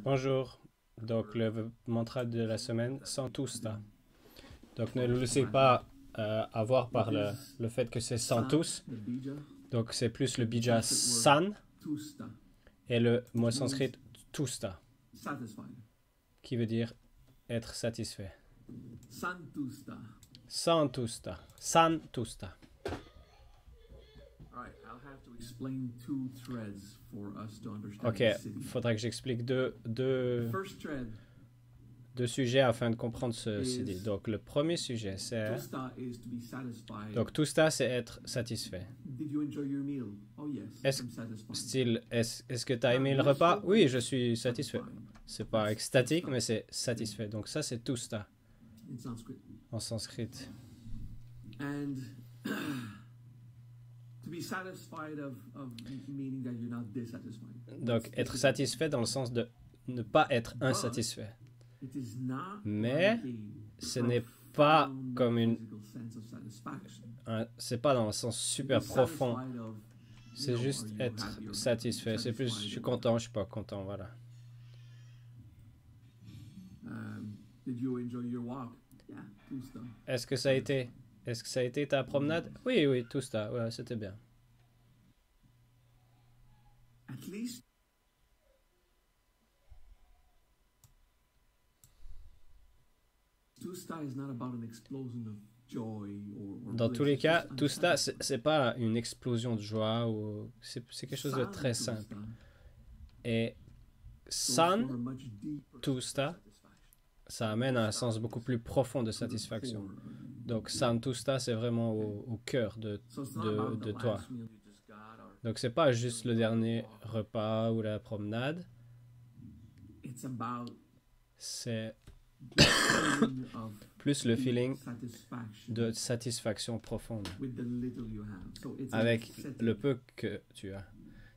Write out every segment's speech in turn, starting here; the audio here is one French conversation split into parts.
Bonjour. Donc, le mantra de la semaine, Santusta. Donc, ne le laissez pas avoir par le fait que c'est sans tous. Donc, c'est plus le bija san et le mot sanskrit tusta, qui veut dire être satisfait. Santusta. Santusta. Ok, il faudra que j'explique deux sujets afin de comprendre ce CD. Donc, le premier sujet, c'est... Donc, tusta, c'est être satisfait. Est-ce que tu as aimé le repas? Oui, je suis satisfait. C'est pas extatique, mais c'est satisfait. Donc, ça, c'est tusta en sanskrit. Donc, être satisfait dans le sens de ne pas être insatisfait. Mais ce n'est pas comme c'est pas dans le sens super profond. C'est juste être satisfait. C'est plus, je suis content, je suis pas content, voilà. Est-ce que ça a été ta promenade? Oui, oui, tout ça, ouais, c'était bien. Dans tous les cas, tout ça, c'est pas une explosion de joie, ou c'est quelque chose de très simple. Et san, tout ça amène à un sens beaucoup plus profond de satisfaction. Donc santusta, c'est vraiment au cœur de toi. Donc c'est pas juste le dernier repas ou la promenade. C'est plus le feeling de satisfaction profonde avec le peu que tu as.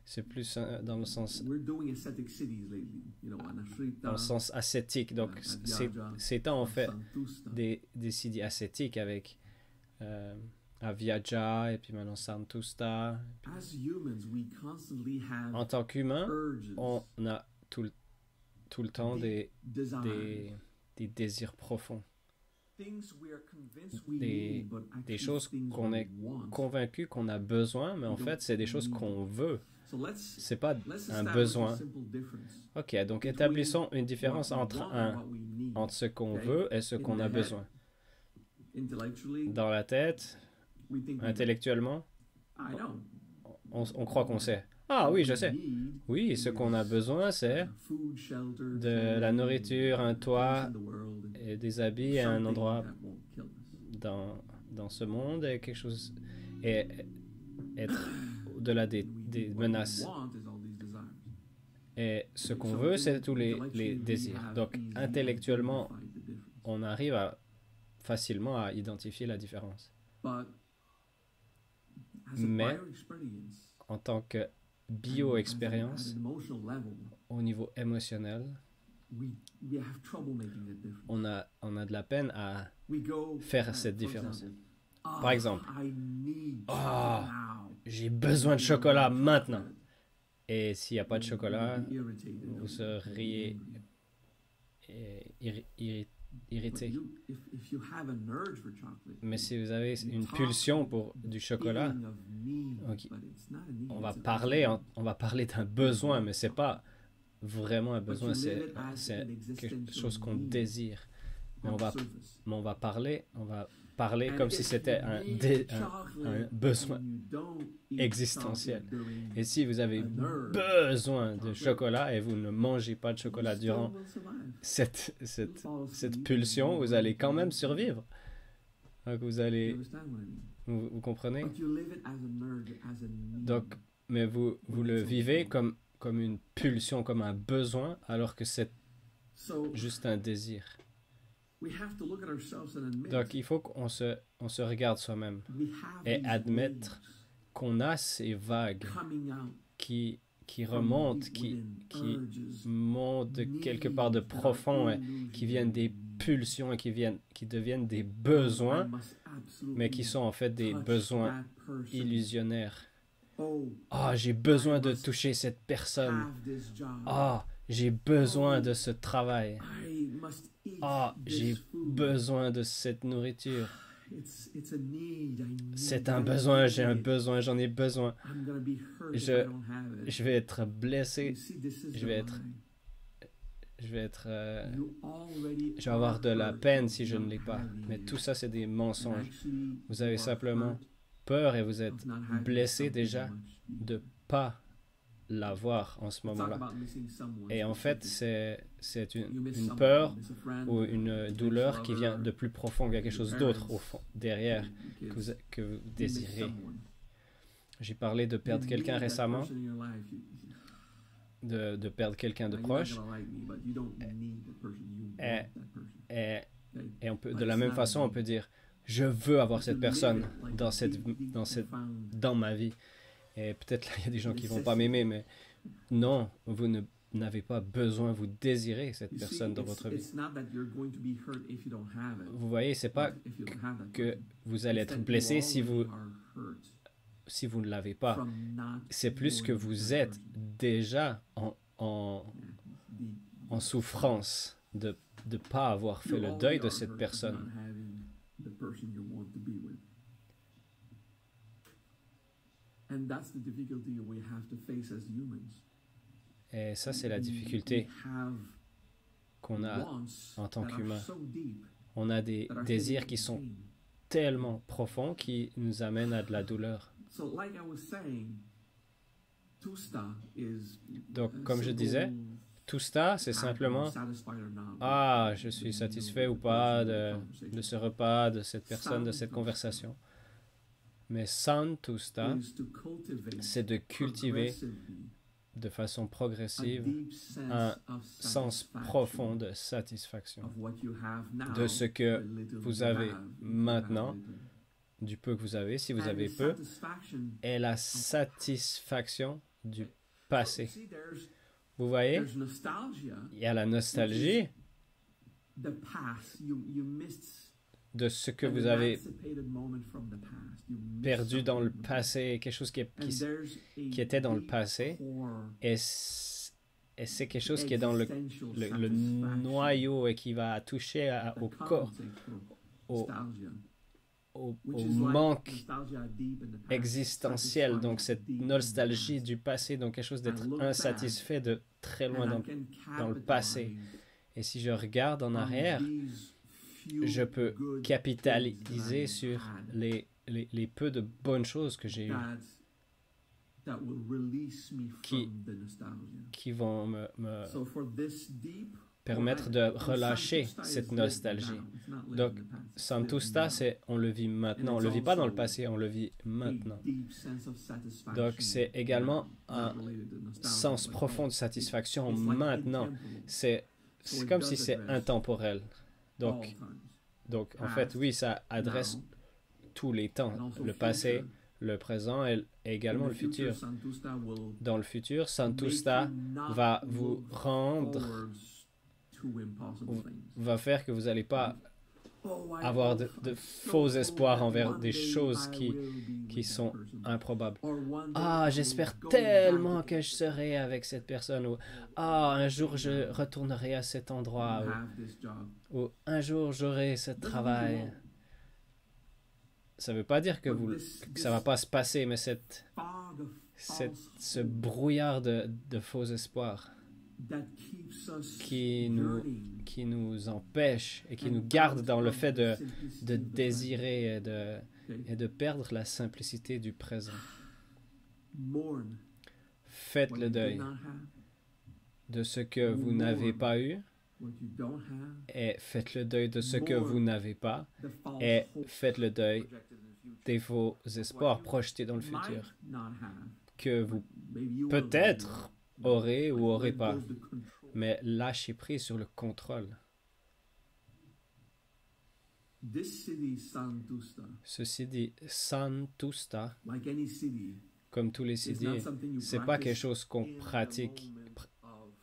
C'est plus dans le sens ascétique. Donc c'est temps on fait des CD ascétiques avec Avyaja et puis maintenant Santusta. En tant qu'humain, on a tout le temps des désirs profonds. Des choses qu'on est convaincu qu'on a besoin, mais en fait, c'est des choses qu'on veut. C'est pas un besoin. Ok, donc établissons une différence entre ce qu'on veut et ce qu'on a besoin. Dans la tête, intellectuellement, on croit qu'on sait. Ah oui, je sais. Oui, ce qu'on a besoin, c'est de la nourriture, un toit, et des habits, et un endroit dans ce monde, et quelque chose, et être au-delà des menaces. Et ce qu'on veut, c'est tous les désirs. Donc, intellectuellement, on arrive facilement à identifier la différence. Mais, en tant que bio-expérience, au niveau émotionnel, on a de la peine à faire cette différence. Par exemple, j'ai besoin de chocolat maintenant. Et s'il n'y a pas de chocolat, vous seriez irrité. Mais si vous avez une pulsion pour du chocolat, okay, on va parler d'un besoin, mais c'est pas vraiment un besoin, c'est quelque chose qu'on désire. Mais on va parler comme si c'était un besoin existentiel. Et si vous avez besoin de chocolat et vous ne mangez pas de chocolat durant cette pulsion, vous allez quand même survivre. Donc vous comprenez? Donc, mais vous le vivez comme une pulsion, comme un besoin, alors que c'est juste un désir. Donc, il faut qu'on se regarde soi-même et admettre qu'on a ces vagues qui remontent, qui montent de quelque part de profond, et qui viennent des pulsions et qui deviennent des besoins, mais qui sont en fait des besoins illusionnaires. Ah, j'ai besoin de toucher cette personne. Ah, j'ai besoin de ce travail. Ah, j'ai besoin de cette nourriture. C'est un besoin, j'ai un besoin, j'en ai besoin. Je vais être blessé. Je vais avoir de la peine si je ne l'ai pas. Mais tout ça, c'est des mensonges. Vous avez simplement peur et vous êtes blessé déjà de ne pas l'avoir en ce moment-là. Et en fait, c'est une peur ou une douleur qui vient de plus profond. Il y a quelque chose d'autre au fond, derrière, que vous désirez. J'ai parlé de perdre quelqu'un récemment, de perdre quelqu'un de proche. Et on peut, de la même façon, on peut dire, je veux avoir cette personne dans ma vie. Et peut-être là, il y a des gens qui ne vont pas m'aimer, mais non, vous n'avez pas besoin, vous désirez cette personne dans votre vie. Vous voyez, c'est pas que vous allez être blessé si vous ne l'avez pas. C'est plus que vous êtes déjà en souffrance de ne pas avoir fait le deuil de cette personne. Et ça, c'est la difficulté qu'on a en tant qu'humain. On a des désirs qui sont tellement profonds qui nous amènent à de la douleur. Donc, comme je disais, tusta, c'est simplement « Ah, je suis satisfait ou pas de ce repas, de cette personne, de cette conversation. » Mais santusta, c'est de cultiver de façon progressive un sens profond de satisfaction de ce que vous avez maintenant, du peu que vous avez, si vous avez peu, et la satisfaction du passé. Vous voyez, il y a la nostalgie de ce que vous avez perdu dans le passé, quelque chose qui était dans le passé, et c'est quelque chose qui est dans le noyau et qui va toucher au corps, au manque existentiel, donc cette nostalgie du passé, donc quelque chose d'être insatisfait de très loin dans le passé. Et si je regarde en arrière, je peux capitaliser sur les peu de bonnes choses que j'ai eues qui vont me permettre de relâcher cette nostalgie. Donc, santusta, on le vit maintenant. On ne le vit pas dans le passé, on le vit maintenant. Donc, c'est également un sens profond de satisfaction maintenant. C'est comme si c'est intemporel. Donc, en fait, oui, ça adresse tous les temps, le passé, le présent et également le futur. Dans le futur, santusta va vous rendre, va faire que vous n'allez pas avoir de faux espoirs envers des choses qui sont improbables. Ah, j'espère tellement que je serai avec cette personne, ou ah, un jour je retournerai à cet endroit, ou un jour j'aurai ce travail. Ça ne veut pas dire que ça ne va pas se passer, mais ce brouillard de faux espoirs qui nous empêche et qui nous garde dans le fait de désirer et de perdre la simplicité du présent. Faites le deuil de ce que vous n'avez pas eu et faites le deuil de ce que vous n'avez pas et faites le deuil des faux espoirs projetés dans le futur que vous peut-être aurez ou aurez pas, mais lâchez prise sur le contrôle. Ceci dit, santusta, comme tous les siddhis, c'est pas quelque chose qu'on pratique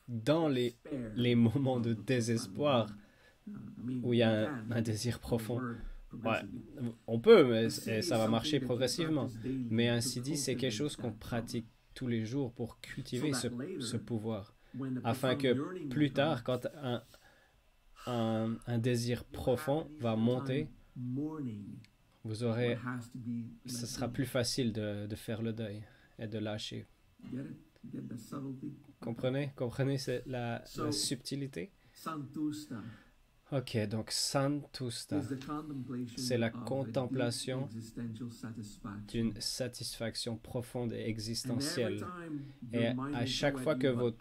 dans les moments de désespoir où il y a un désir profond. Ouais, on peut, mais ça va marcher progressivement. Mais un CD, c'est quelque chose qu'on pratique tous les jours pour cultiver ce pouvoir. Afin que plus tard, quand un désir profond va monter, vous aurez, ce sera plus facile de faire le deuil et de lâcher. Comprenez? Comprenez la subtilité? Ok, donc Santusta, c'est la contemplation d'une satisfaction profonde et existentielle. Et à chaque fois que votre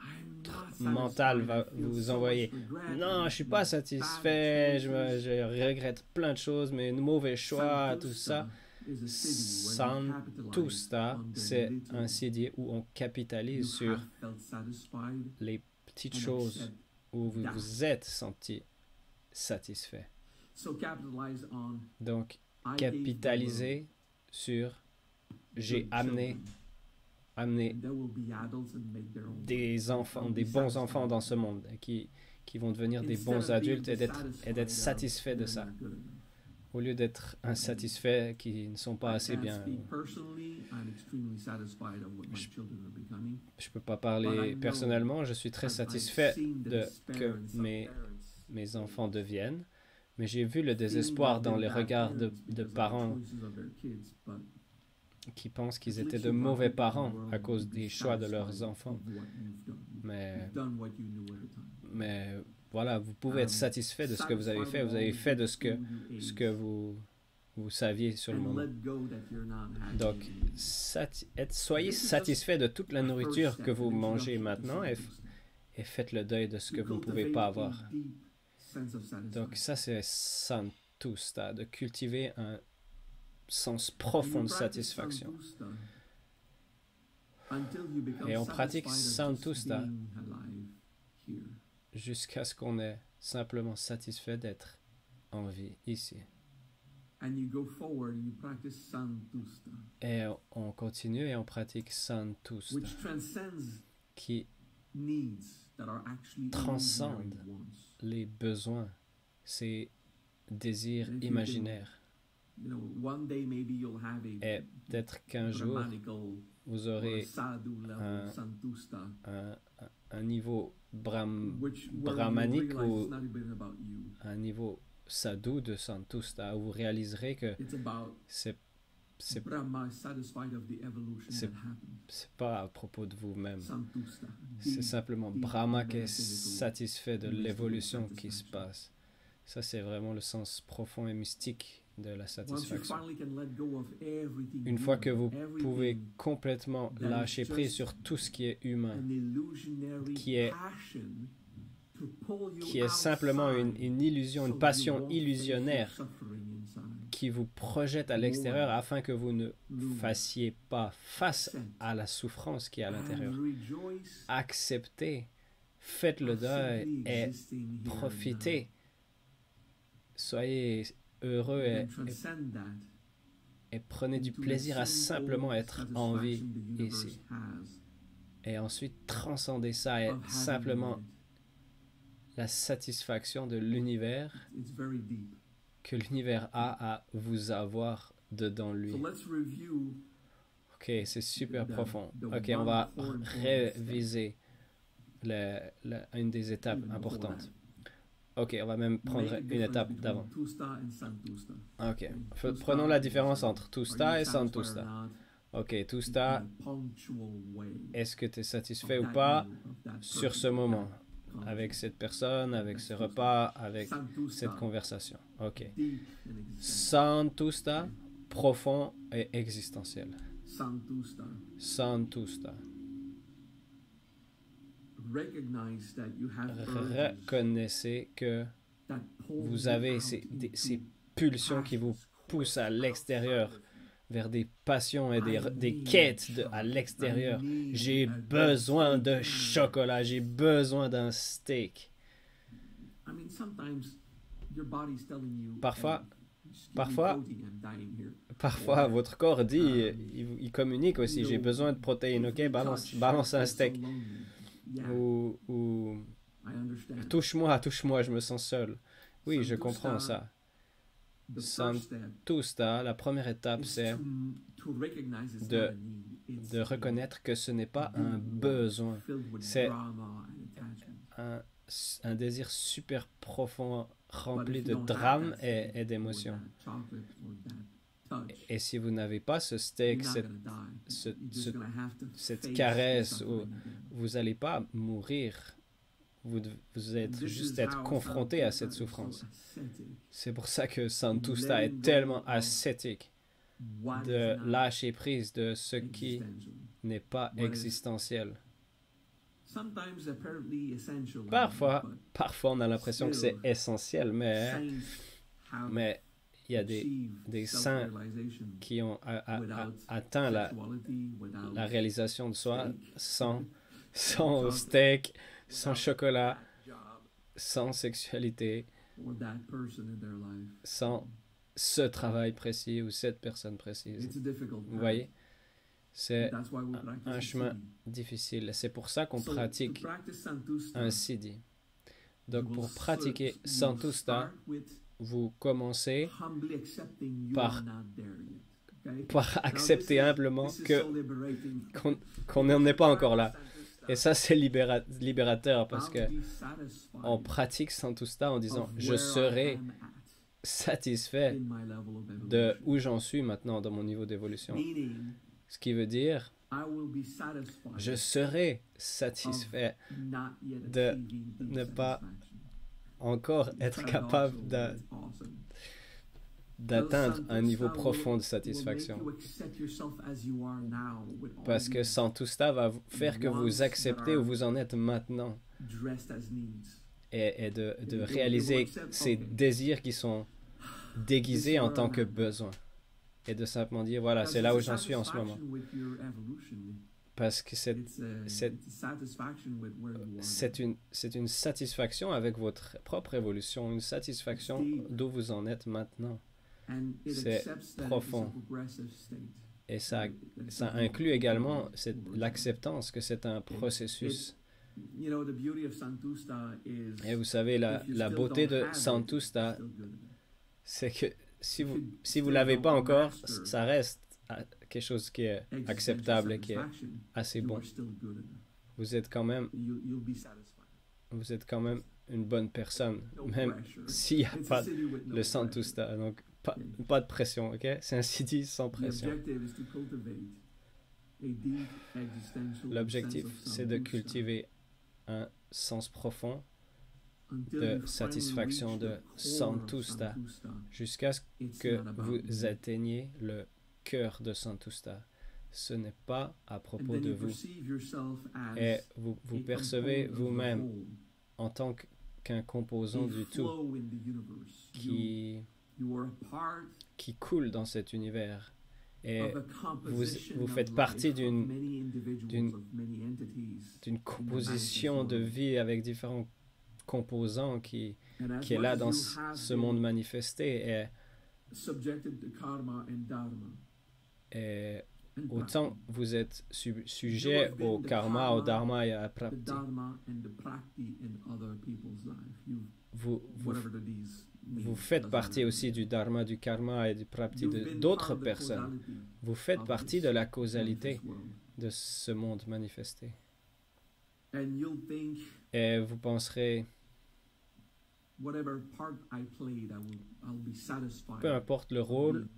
mental va vous envoyer non, je suis pas satisfait, je regrette plein de choses, mes mauvais choix, tout ça. Santusta, c'est un CD où on capitalise sur les petites choses où vous vous êtes senti satisfait. Donc, capitaliser sur j'ai amené des enfants, des bons enfants dans ce monde qui vont devenir des bons adultes et d'être satisfaits de ça. Au lieu d'être insatisfaits qui ne sont pas assez bien. Je peux pas parler personnellement, je suis très satisfait de que mes enfants deviennent, mais j'ai vu le désespoir dans les regards de parents qui pensent qu'ils étaient de mauvais parents à cause des choix de leurs enfants. Mais voilà, vous pouvez être satisfait de ce que vous avez fait. Vous avez fait de ce que vous saviez sur le moment. Donc, soyez satisfait de toute la nourriture que vous mangez maintenant et faites le deuil de ce que vous ne pouvez pas avoir. Donc ça, c'est Santusta, de cultiver un sens profond de satisfaction. Et on pratique Santusta jusqu'à ce qu'on est simplement satisfait d'être en vie ici. Et on continue et on pratique Santusta, qui transcende les besoins, ces désirs imaginaires. Et peut-être qu'un jour, vous aurez un niveau brahmanique ou un niveau sadhu de Santusta, où vous réaliserez que c'est pas à propos de vous-même. C'est simplement Brahma qui est satisfait de l'évolution qui se passe. Ça, c'est vraiment le sens profond et mystique de la satisfaction. Une fois que vous pouvez complètement lâcher prise sur tout ce qui est humain, qui est simplement une illusion, une passion illusionnaire qui vous projette à l'extérieur afin que vous ne fassiez pas face à la souffrance qui est à l'intérieur. Acceptez, faites le deuil et profitez. Soyez heureux et prenez du plaisir à simplement être en vie ici. Et ensuite, transcendez ça et simplement la satisfaction de l'univers que l'univers a à vous avoir dedans lui. Ok, c'est super profond. Ok, on va réviser une des étapes importantes. Ok, on va même prendre une étape d'avant. Ok, prenons la différence entre Tusta et Santusta. Ok, Tusta, est-ce que tu es satisfait ou pas sur ce moment? Avec cette personne, avec ce repas, avec cette conversation. Ok. Santusta, profond et existentiel. Santusta. Reconnaissez que vous avez ces pulsions qui vous poussent à l'extérieur, vers des passions et des quêtes à l'extérieur. J'ai besoin de chocolat, j'ai besoin d'un steak. Parfois, votre corps dit, il communique aussi, j'ai besoin de protéines, ok, balance un steak. Ou touche-moi, je me sens seul. Oui, je comprends ça. Santusta, la première étape, c'est de reconnaître que ce n'est pas un besoin, c'est un désir super profond, rempli de drame et d'émotions. Et si vous n'avez pas ce steak, cette caresse, vous n'allez pas mourir. Vous êtes juste être confronté à cette souffrance. C'est pour ça que Santusta est tellement ascétique, de lâcher prise de ce qui n'est pas existentiel. Parfois on a l'impression que c'est essentiel, mais il y a des saints qui ont atteint la réalisation de soi sans steak, sans chocolat, sans sexualité, sans ce travail précis ou cette personne précise. Vous voyez? C'est un chemin difficile. C'est pour ça qu'on pratique un siddhi. Donc, pour pratiquer Santusta, vous commencez par accepter humblement qu'on n'en est pas encore là. Et ça, c'est libérateur parce que on pratique Santusta en disant « Je serai satisfait de où j'en suis maintenant dans mon niveau d'évolution. » Ce qui veut dire « Je serai satisfait de ne pas encore être capable d'atteindre un niveau profond de satisfaction. » Parce que Santusta va faire que vous acceptez où vous en êtes maintenant et de réaliser ces désirs qui sont déguisés en tant que besoins et de simplement dire voilà, c'est là où j'en suis en ce moment. Parce que c'est une satisfaction avec votre propre évolution, une satisfaction d'où vous en êtes maintenant. C'est profond. Et ça inclut également l'acceptance que c'est un processus. Et vous savez, la beauté de Santusta, c'est que si vous l'avez pas encore, ça reste quelque chose qui est acceptable et qui est assez bon. Vous êtes quand même une bonne personne, même s'il n'y a pas le Santusta. Donc, pas de pression, ok? C'est un siddhi sans pression. L'objectif, c'est de cultiver un sens profond de satisfaction de Santusta jusqu'à ce que vous atteigniez le cœur de Santusta. Ce n'est pas à propos de vous. Et vous percevez vous-même en tant qu'un composant du tout qui coule dans cet univers. Et vous faites partie d'une composition de vie avec différents composants qui est là dans ce monde manifesté. Et autant vous êtes sujet au karma, au dharma et à la prapti. Vous faites partie aussi du dharma, du karma et du prapti d'autres personnes. Vous faites partie de la causalité de ce monde manifesté. Et vous penserez, peu importe le rôle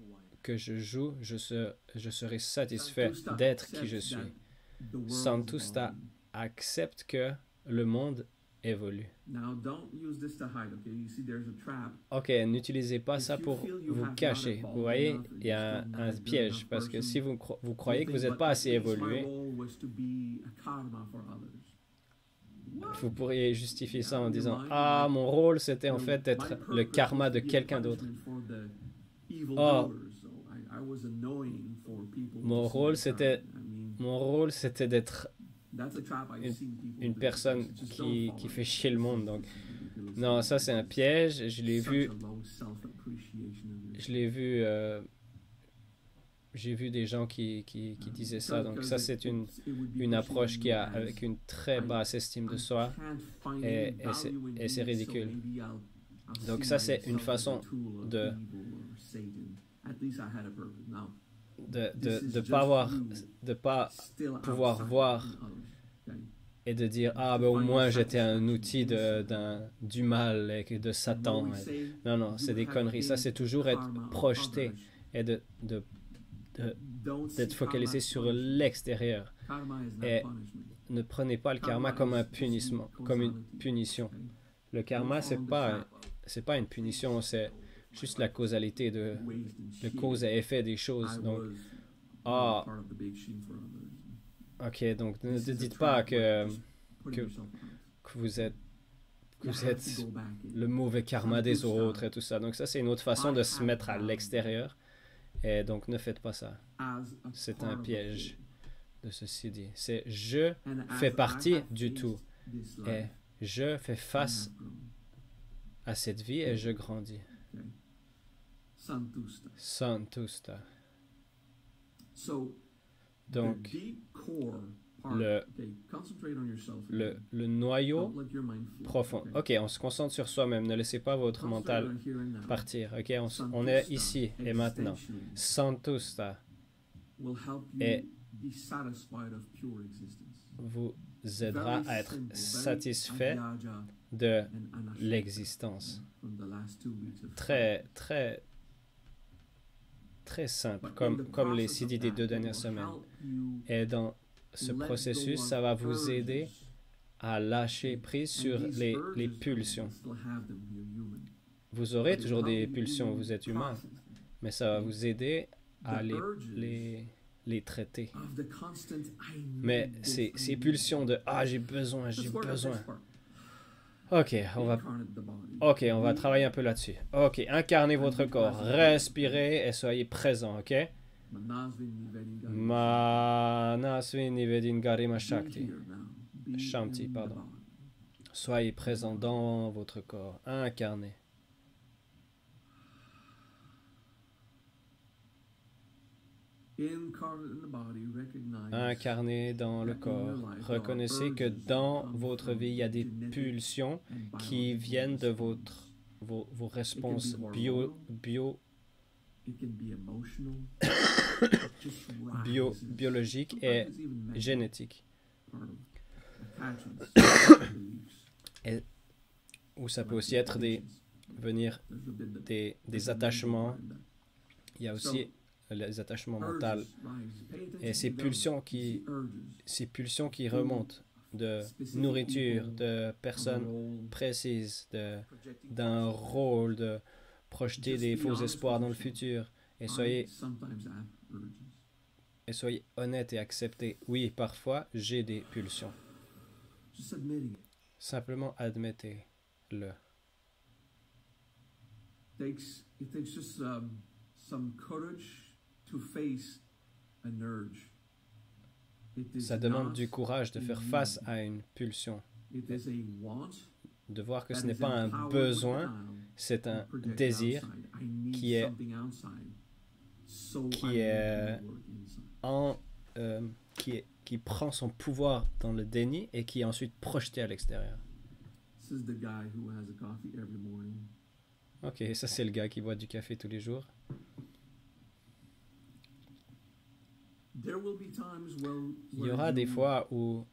que je joue, je serai satisfait d'être qui je suis. Santusta accepte que le monde évolue. Ok, n'utilisez pas ça pour vous cacher. Vous voyez, il y a un piège, parce que si vous croyez que vous n'êtes pas assez évolué, vous pourriez justifier ça en disant « Ah, mon rôle, c'était en fait d'être le karma de quelqu'un d'autre. Oh, mon rôle, c'était d'être une personne qui fait chier le monde. » Donc, non, ça c'est un piège. Je l'ai vu, j'ai vu des gens qui disaient ça. Donc ça c'est une approche qui a avec une très basse estime de soi et c'est ridicule. Donc ça c'est une façon de pas pouvoir voir et de dire ah ben au moins j'étais un outil du mal et de Satan. Non non, c'est des conneries. Ça c'est toujours être projeté et d'être focalisé sur l'extérieur. Et ne prenez pas le karma comme un punissement, comme une punition. Le karma c'est pas une punition, c'est juste la causalité de cause et effet des choses. Donc ah ok, donc ne dites pas que vous êtes le mauvais karma des autres et tout ça. Donc ça, c'est une autre façon de se mettre à l'extérieur. Et donc, ne faites pas ça. C'est un piège de ceci dit. C'est je fais partie du tout. Et je fais face à cette vie et je grandis. Santusta. Donc, le noyau profond. Ok, on se concentre sur soi-même. Ne laissez pas votre mental partir. Ok, on est ici et maintenant. Santusta. Et vous aidera à être satisfait de l'existence. Très, très, très simple, comme les CD des 2 dernières semaines. Et dans ce processus, ça va vous aider à lâcher prise sur les pulsions. Vous aurez toujours des pulsions, vous êtes humain, mais ça va vous aider à les traiter. Mais ces pulsions de « Ah, j'ai besoin ». Ok, on va travailler un peu là-dessus. Ok, incarnez votre corps, respirez et soyez présent, ok? Manasvi Nivedin Garima Shakti. Shanti, pardon. Soyez présent dans votre corps, incarnez. Incarné dans le corps. Reconnaissez que dans votre vie, il y a des pulsions qui viennent de vos réponses biologiques et génétiques. Ou ça peut aussi être des attachements. Il y a aussi les attachements mentaux et ces pulsions qui remontent de nourriture, de personnes précises, d'un rôle, de projeter des faux espoirs dans le futur. Et soyez honnête et acceptez. Oui, parfois, j'ai des pulsions. Simplement admettez-le. It takes just some courage to face an urge. Ça demande du courage de faire face à une pulsion. De voir que ce n'est pas un besoin, c'est un désir qui prend son pouvoir dans le déni et qui est ensuite projeté à l'extérieur. Ok, ça c'est le gars qui boit du café tous les jours. Il y aura des fois où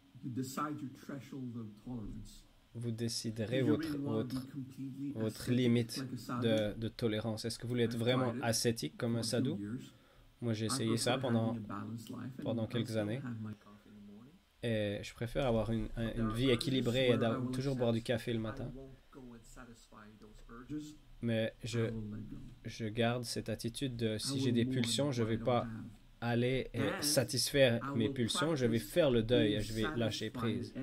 vous déciderez votre limite de tolérance. Est-ce que vous voulez être vraiment ascétique comme un sadhu? Moi, j'ai essayé ça pendant quelques années. Et je préfère avoir une vie équilibrée et toujours boire du café le matin. Mais je garde cette attitude de si j'ai des pulsions, je ne vais pas aller satisfaire mes pulsions, je vais faire le deuil et je vais lâcher prise.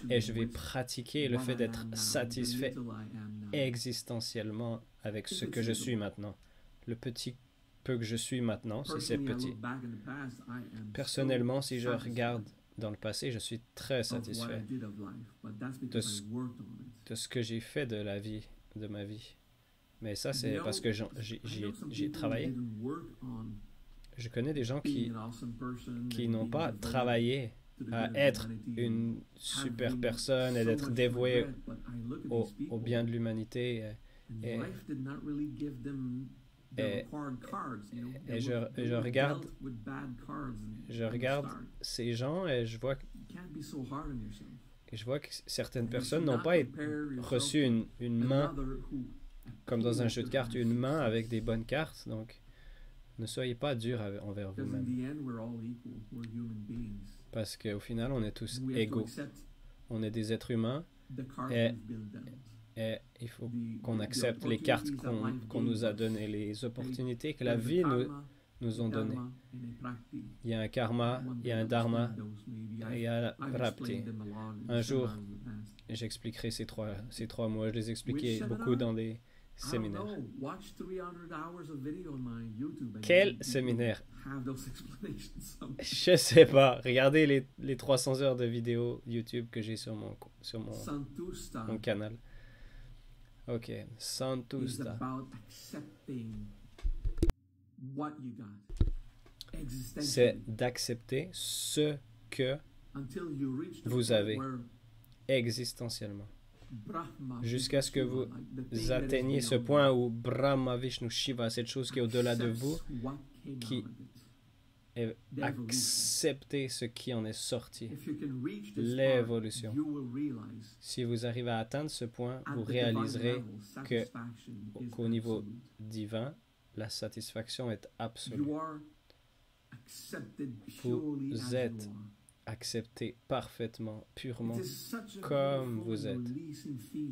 Et je vais pratiquer le fait d'être satisfait existentiellement avec ce que je suis maintenant. Le petit peu que je suis maintenant, si c'est petit. Personnellement, si je regarde dans le passé, je suis très satisfait de ce que j'ai fait de ma vie. Mais ça, c'est parce que j'ai travaillé. Je connais des gens qui n'ont pas travaillé à être une super personne et d'être dévoués au bien de l'humanité. Et, et je regarde ces gens et je vois que certaines personnes n'ont pas reçu une main, comme dans un jeu de cartes, une main avec des bonnes cartes. Donc, ne soyez pas durs envers vous-même. Parce qu'au final, on est tous égaux. On est des êtres humains et il faut qu'on accepte les cartes qu'on nous a données, les opportunités que la vie nous a données. Il y a un karma, il y a un dharma, et il y a la prapti. Un jour, j'expliquerai ces trois mots. Je les expliquais beaucoup dans des séminaires. Quel séminaire? Je sais pas. Regardez les 300 heures de vidéos YouTube que j'ai sur mon canal. Ok, Santusta. C'est d'accepter ce que vous avez existentiellement. Jusqu'à ce que vous atteigniez ce point où Brahma, Vishnu, Shiva, cette chose qui est au-delà de vous, qui acceptez ce qui en est sorti, l'évolution. Si vous arrivez à atteindre ce point, vous réaliserez qu'au niveau divin, la satisfaction est absolue. Vous êtes accepté parfaitement, purement, comme vous êtes.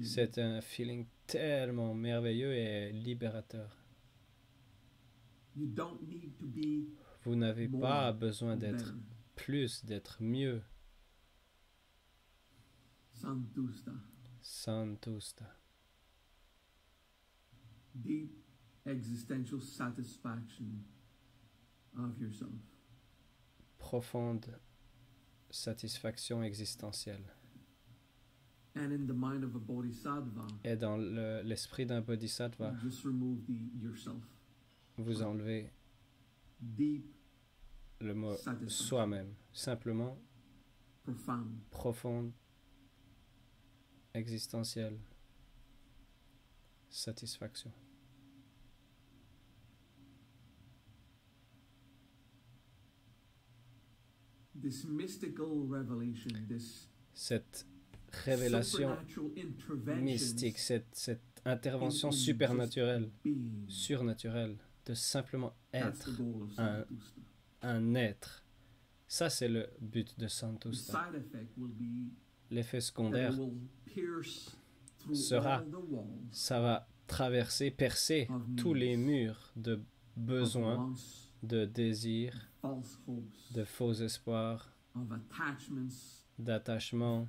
C'est un feeling tellement merveilleux et libérateur. Vous n'avez pas besoin d'être plus, d'être mieux. Santusta. Deep existential satisfaction of yourself. Profonde satisfaction existentielle. And in the mind of a bodhisattva, et dans l'esprit d'un bodhisattva, just remove the yourself. Vous enlevez Deep le mot soi-même. Simplement profonde, existentielle satisfaction. This mystical revelation, cette révélation mystique, cette intervention surnaturelle, de simplement être un être. Ça, c'est le but de Santusta. L'effet secondaire sera, ça va traverser, percer tous les murs de besoins, de désirs, de faux espoirs, d'attachements,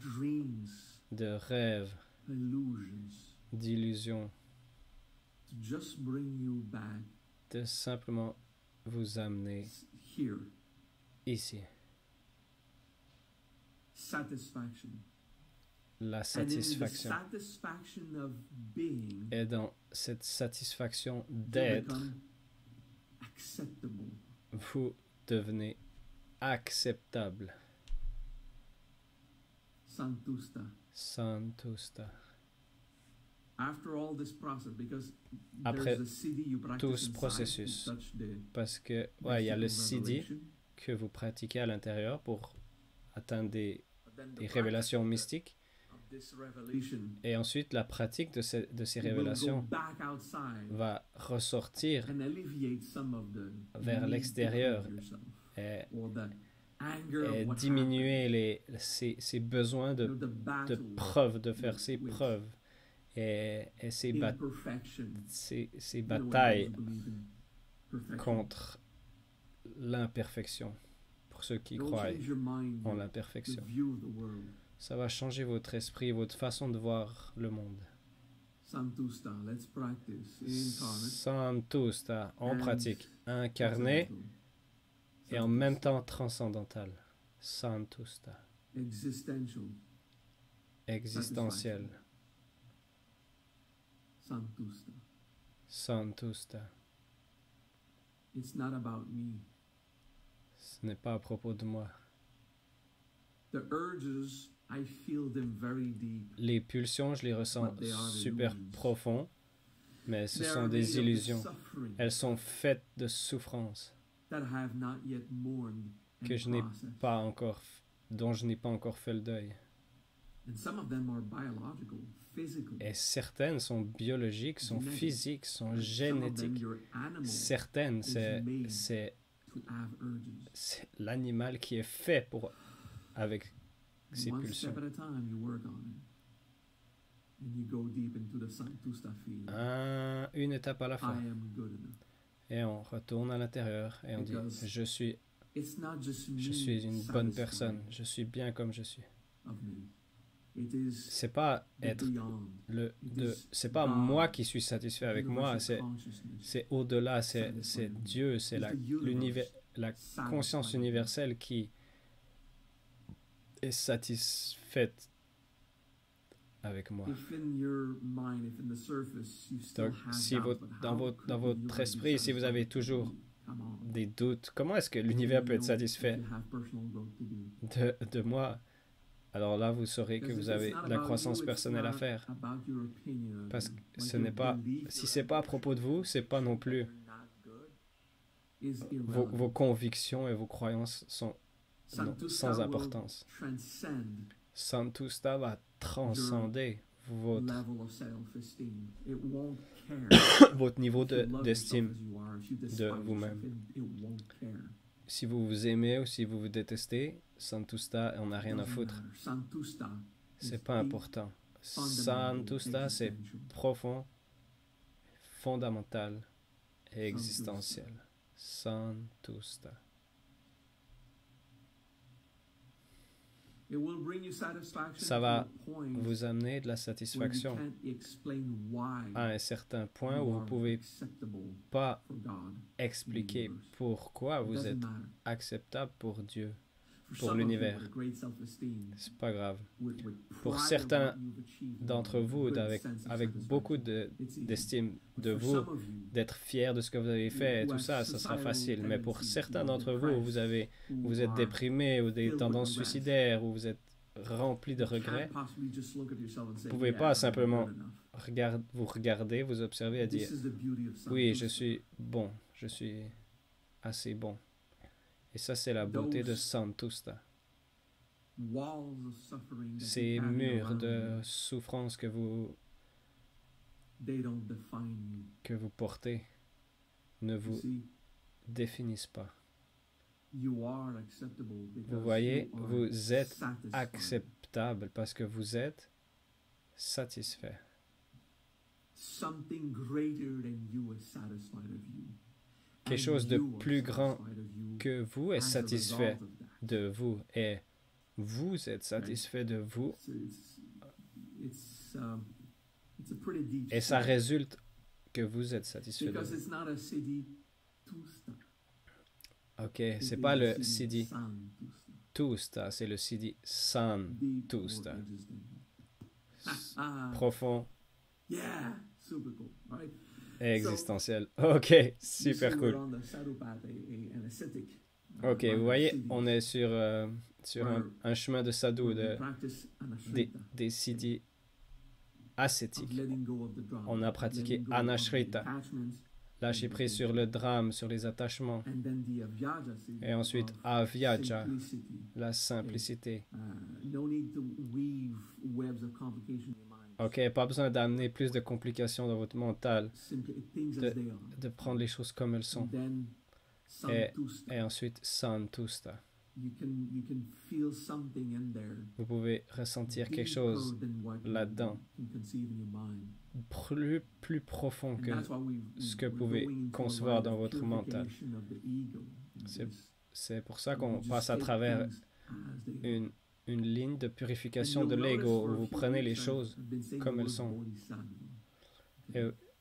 de rêves, d'illusions, de simplement vous amener ici. La satisfaction. Et dans cette satisfaction d'être, vous devenez acceptable. Santusta. Après tout ce processus, parce que il y a le siddhi que vous pratiquez à l'intérieur pour atteindre des révélations mystiques, et ensuite la pratique de ces révélations va ressortir vers l'extérieur et diminuer ces besoins de preuves, de faire ces preuves et ces batailles contre l'imperfection, pour ceux qui croient en l'imperfection. Ça va changer votre esprit, votre façon de voir le monde. Santusta, en pratique, incarné et en même temps transcendantal. Santusta. Existentiel. Santusta. Ce n'est pas à propos de moi. Les pulsions, je les ressens super profond Mais ce sont des illusions. Elles sont faites de souffrances que je n'ai pas encore, dont je n'ai pas encore fait le deuil. Et certaines sont biologiques, sont physiques, sont génétiques. Certaines, c'est l'animal qui est fait pour, avec ses pulsions. Une étape à la fois. Et on retourne à l'intérieur et on dit, je suis une bonne personne, je suis bien comme je suis. C'est pas c'est pas moi qui suis satisfait avec moi, c'est au-delà, c'est Dieu, c'est la conscience universelle qui est satisfaite avec moi. Donc, si dans votre esprit, si vous avez toujours des doutes, comment est-ce que l'univers peut être satisfait de moi? Alors là, vous saurez que vous avez de la croissance personnelle à faire. Parce que si ce n'est pas à propos de vous, c'est pas non plus. Vos convictions et vos croyances sont sans importance. Santusta va transcender votre niveau d'estime de vous-même. Si vous vous aimez ou si vous vous détestez, Santusta, on n'a rien à foutre. C'est pas important. Santusta, c'est profond, fondamental et existentiel. Santusta. Ça va vous amener de la satisfaction à un certain point où vous ne pouvez pas expliquer pourquoi vous êtes acceptable pour Dieu, pour l'univers. C'est pas grave. Pour certains d'entre vous, avec beaucoup d'estime de vous, d'être fiers de ce que vous avez fait et tout ça, ça sera facile. Mais pour certains d'entre vous, vous êtes déprimé ou des tendances suicidaires ou vous êtes rempli de regrets, vous ne pouvez pas simplement vous regarder, vous observer et dire « Oui, je suis bon, je suis assez bon. » Et ça, c'est la beauté de Santusta. Ces murs de souffrance que vous portez ne vous définissent pas. Vous voyez, vous êtes acceptable parce que vous êtes satisfait. Quelque chose de plus grand que vous est satisfait de vous et vous êtes satisfait de vous et ça résulte que vous êtes satisfait de vous. Ok, c'est pas le Siddhi Tusta, c'est le Siddhi Santusta. Profond et existentiel. Ok, super cool. Ok, vous voyez, on est sur un chemin de sadhu, des siddhis ascétiques. On a pratiqué anashrita, lâcher prise sur le drame, sur les attachements. Et ensuite, avyaja, la simplicité. Ok, pas besoin d'amener plus de complications dans votre mental, de prendre les choses comme elles sont. Et ensuite, Santusta. Vous pouvez ressentir quelque chose là-dedans, plus profond que ce que vous pouvez concevoir dans votre mental. C'est pour ça qu'on passe à travers une ligne de purification de l'ego où vous prenez les choses comme elles sont.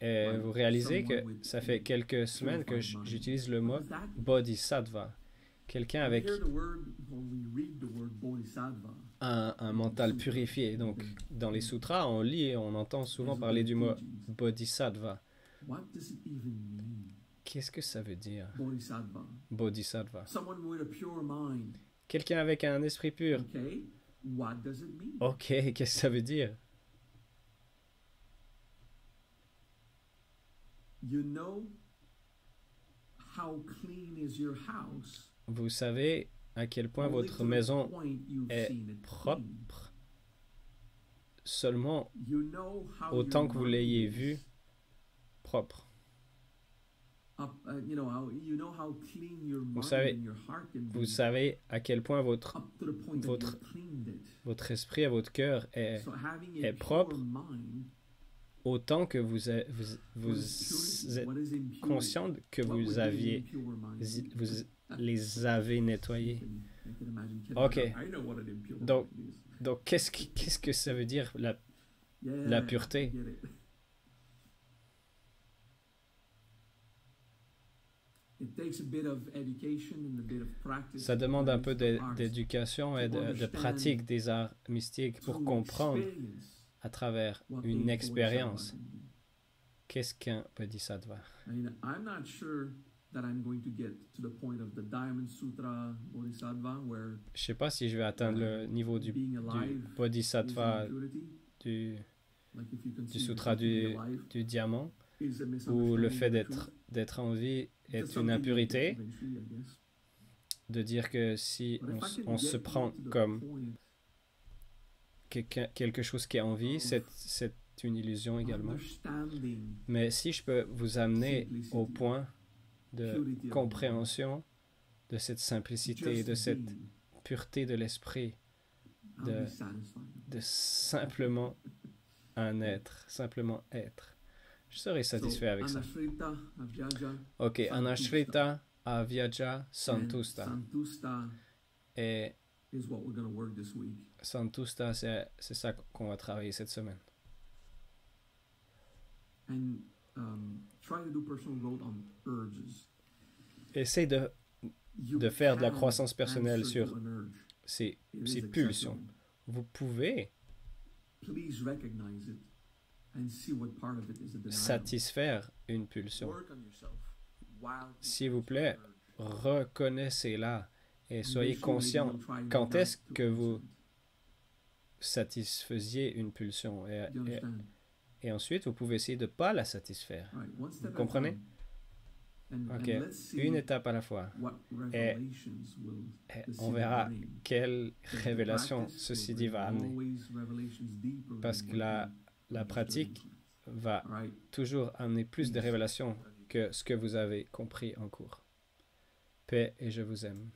Et vous réalisez que ça fait quelques semaines que j'utilise le mot bodhisattva. Quelqu'un avec un mental purifié. Donc, dans les sutras, on lit et on entend souvent parler du mot bodhisattva. Qu'est-ce que ça veut dire? Bodhisattva. Quelqu'un avec un esprit pur. Ok, qu'est-ce que ça veut dire? Vous savez à quel point votre maison est propre seulement autant que vous l'ayez vue propre. Vous savez à quel point votre esprit et votre cœur est propre autant que vous êtes conscient que vous les avez nettoyés. Ok. Donc qu'est-ce que ça veut dire la pureté? Ça demande un peu d'éducation et de pratique des arts mystiques pour comprendre à travers une expérience qu'est-ce qu'un bodhisattva. Je ne sais pas si je vais atteindre le niveau du bodhisattva du sutra du diamant, où le fait d'être en vie est une impurité, de dire que si on se prend comme quelque chose qui est en vie, c'est une illusion également. Mais si je peux vous amener au point de compréhension de cette simplicité, de cette pureté de l'esprit, de simplement simplement être, je serai satisfait avec ça. Ok, Anashrita, Avyaja, Santusta. Et Santusta, c'est ça qu'on va travailler cette semaine. Essaye de faire de la croissance personnelle sur ces pulsions. Vous pouvez satisfaire une pulsion. S'il vous plaît, reconnaissez-la et soyez conscient quand est-ce que vous satisfaisiez une pulsion. Et ensuite, vous pouvez essayer de ne pas la satisfaire. Vous comprenez? Ok, une étape à la fois. Et on verra quelle révélation ceci dit va amener. Parce que la pratique va toujours amener plus de révélations que ce que vous avez compris en cours. Paix et je vous aime.